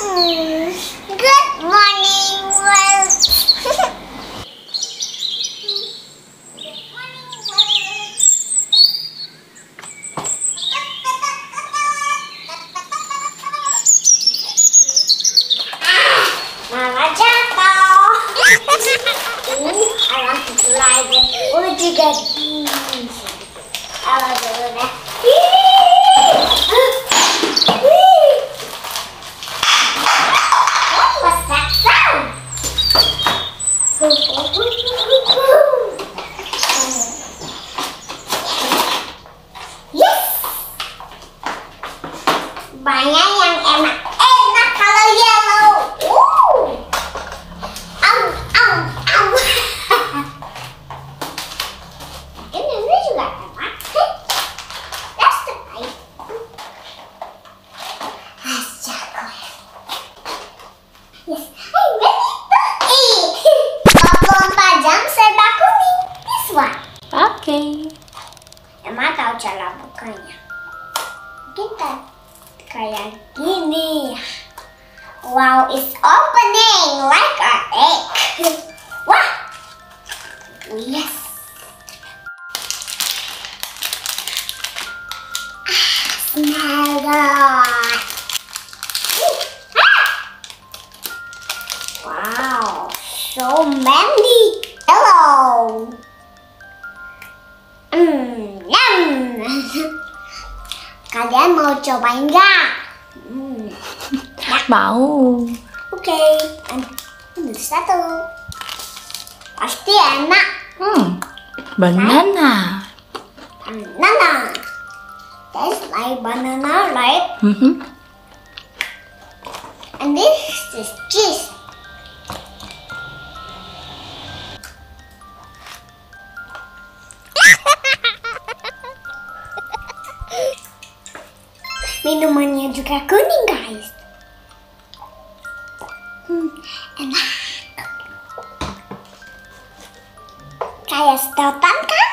Good morning, world. Mama jatuh. I want to fly then. Juga awal dulu deh. What's that sound? Yes. Banyak yang enak. Enak kalau yellow. Ini juga enak. That's the right. That's chocolate. Yes, I'm ready to eat. 24 jam serba kuning. This one. Okay. Emang tahu cara bukanya? Kita kayak gini. Wow, it's opening like our egg. Wah. Yes. Smell that. Wow, so many. Hello. Yum. Kalian mau cobain nggak? Mau. Oke, ambil satu. Pasti enak. Banana. Banana. Tastes like banana, right? And this is cheese. Minumannya juga kuning, guys. Enak. Kayak sedotan kan?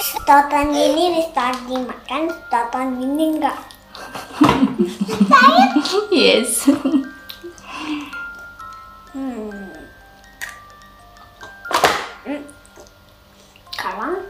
Sedotan ini bisa dimakan, sedotan ini enggak. Yes. Sekarang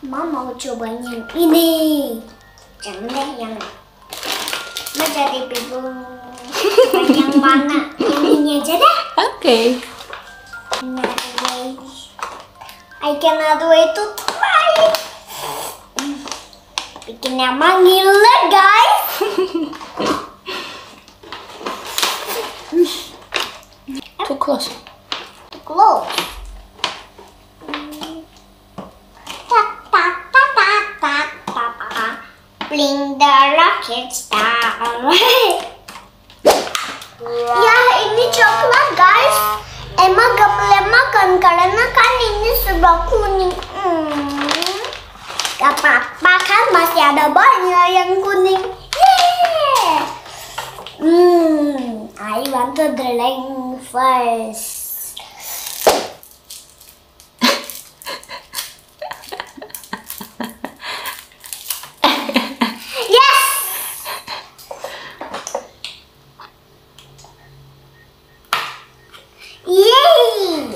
Mama mau cobain yang ini. Jangan deh yang menjadi bingung. Yang mana? Yang ini aja deh. Okay. I cannot wait to try. Bikinnya mangiler, guys. Too close. Too close. Bling the rocket star. Ya, ini coklat, guys. Emang gak boleh makan karena kan ini serba kuning. Gak apa-apa kan, masih ada banyak yang kuning. Yeah. I want to drink first. Yay!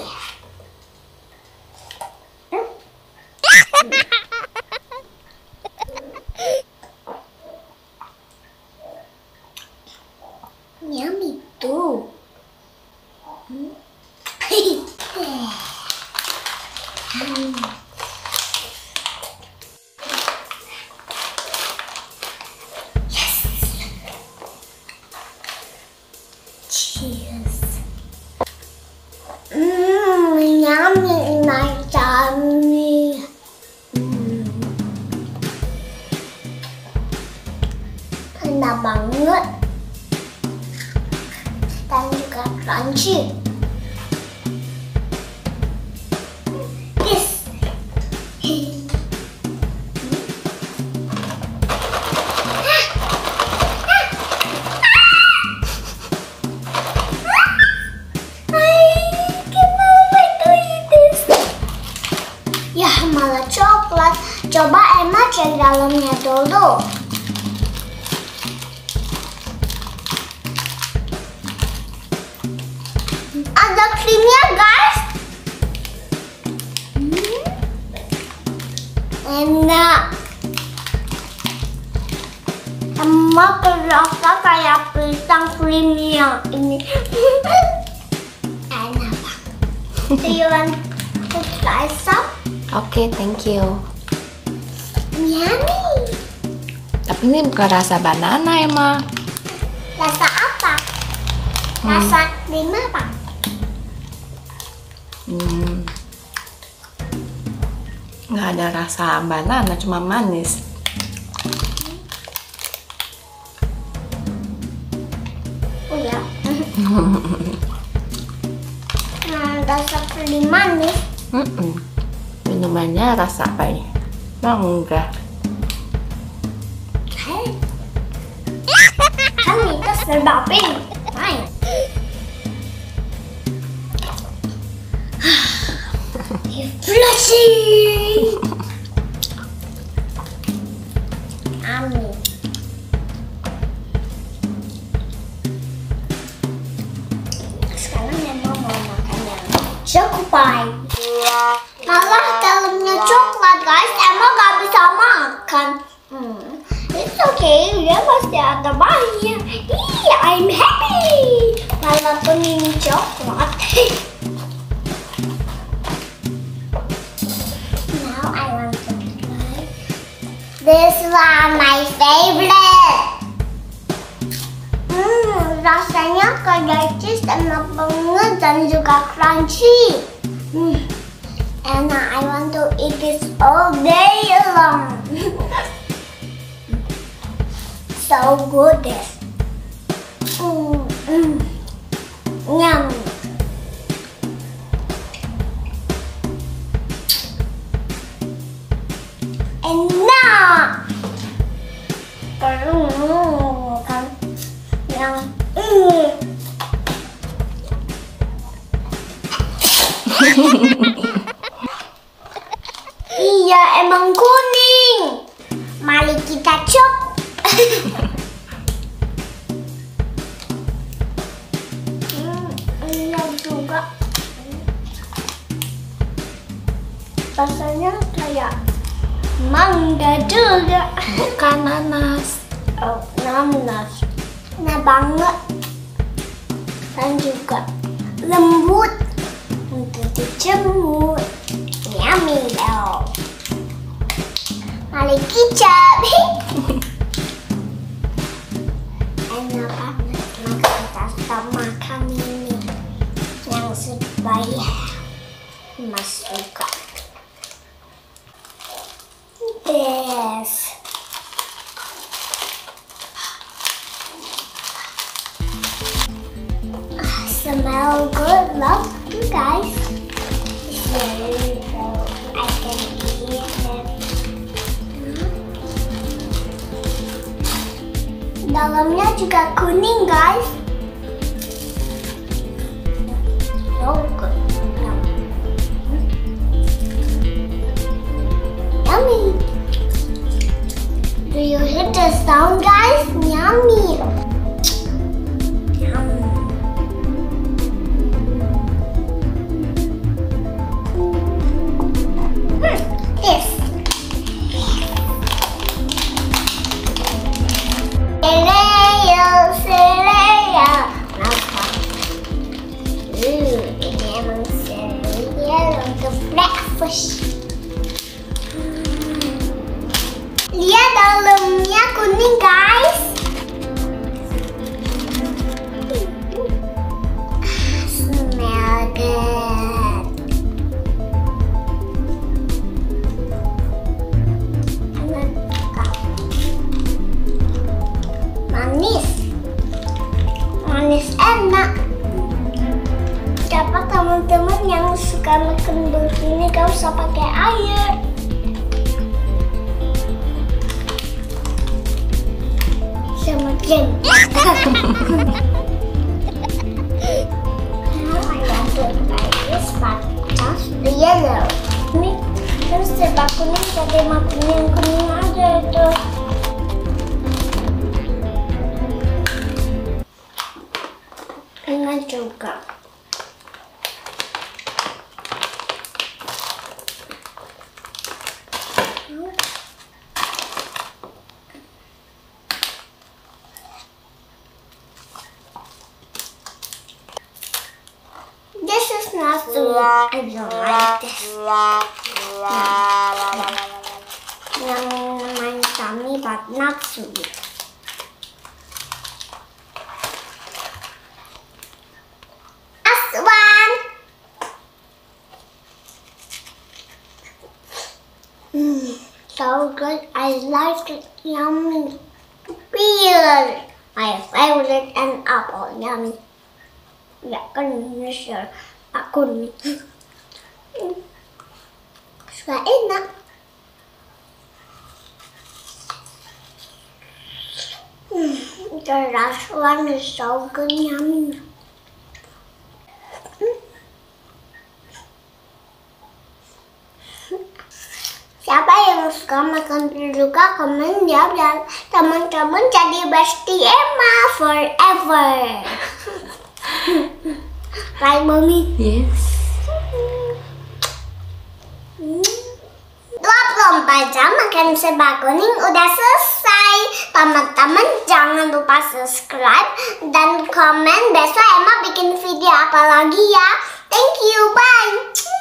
Yummy too. Cheers. Yummy, nice yummy. Enak banget. Dan juga crunchy. This. Ya, malah coklat. Coba Emma cek dalamnya dulu. creamnya guys. Enak. Sama kerasa kayak pisang creamnya ini. Enak banget. Do you want to try some? Oke, thank you. Yummy. Tapi ini bukan rasa banana, Emma. Rasa apa? Rasa krim apa? Nggak ada rasa banana, cuma manis. Oh ya. Rasa krim manis. Minumannya rasa apa ini? Mangga. Kan itu serba pink. Main. Refreshing. Amin. Sekarang Emma mau makan yang chocolate. Malah dalamnya coklat guys, Emma gak bisa makan. It's okay, dia pasti ada banyak. I'm happy. Walaupun ini coklat. Now I want to try this one, my favorite. Rasanya kayak cheese, enak banget dan juga crunchy. And I want to eat this all day long. So good this. Yum. Enak. Kan yang iya emang kuning. Mari kita cop. Iya juga. Rasanya kayak mangga juga. Bukan nanas. Oh, nanas. Enak banget. Dan juga lembut untuk dijemur. Yummy loh. Mari kicap. Enak banget. Maka kita stop makan ini yang supaya Mas suka. Yes. Smell good, love you guys. Here I can eat it. Dalamnya juga kuning guys. So good. Yummy. Do you hear the sound guys? Yummy. Ini emang cereal untuk breakfast. Lihat dalamnya kuning guys. Smell good. Manis. Manis enak. Dapat teman-teman yang suka makan begini gak usah pakai air. Sama jam. Now I want to try this but just the yellow. Ini terus serba kuning, jadi makan yang kuning aja itu. Enak juga. This is not sweet. I don't like this. Yang tummy but not sweet. Aswan. So good. I like it. Yummy. Real. My favorite and apple. Yummy. Ya kan share aku nih. Suka enak. The last one is so good, yummy. Siapa yang suka makan juga komen ya, biar teman-teman jadi bestie Emma forever. Right, Mommy? Yes. 24 jam makan serba kuning udah selesai. Teman-teman jangan lupa subscribe dan komen besok Emma bikin video apa lagi ya. Thank you, bye.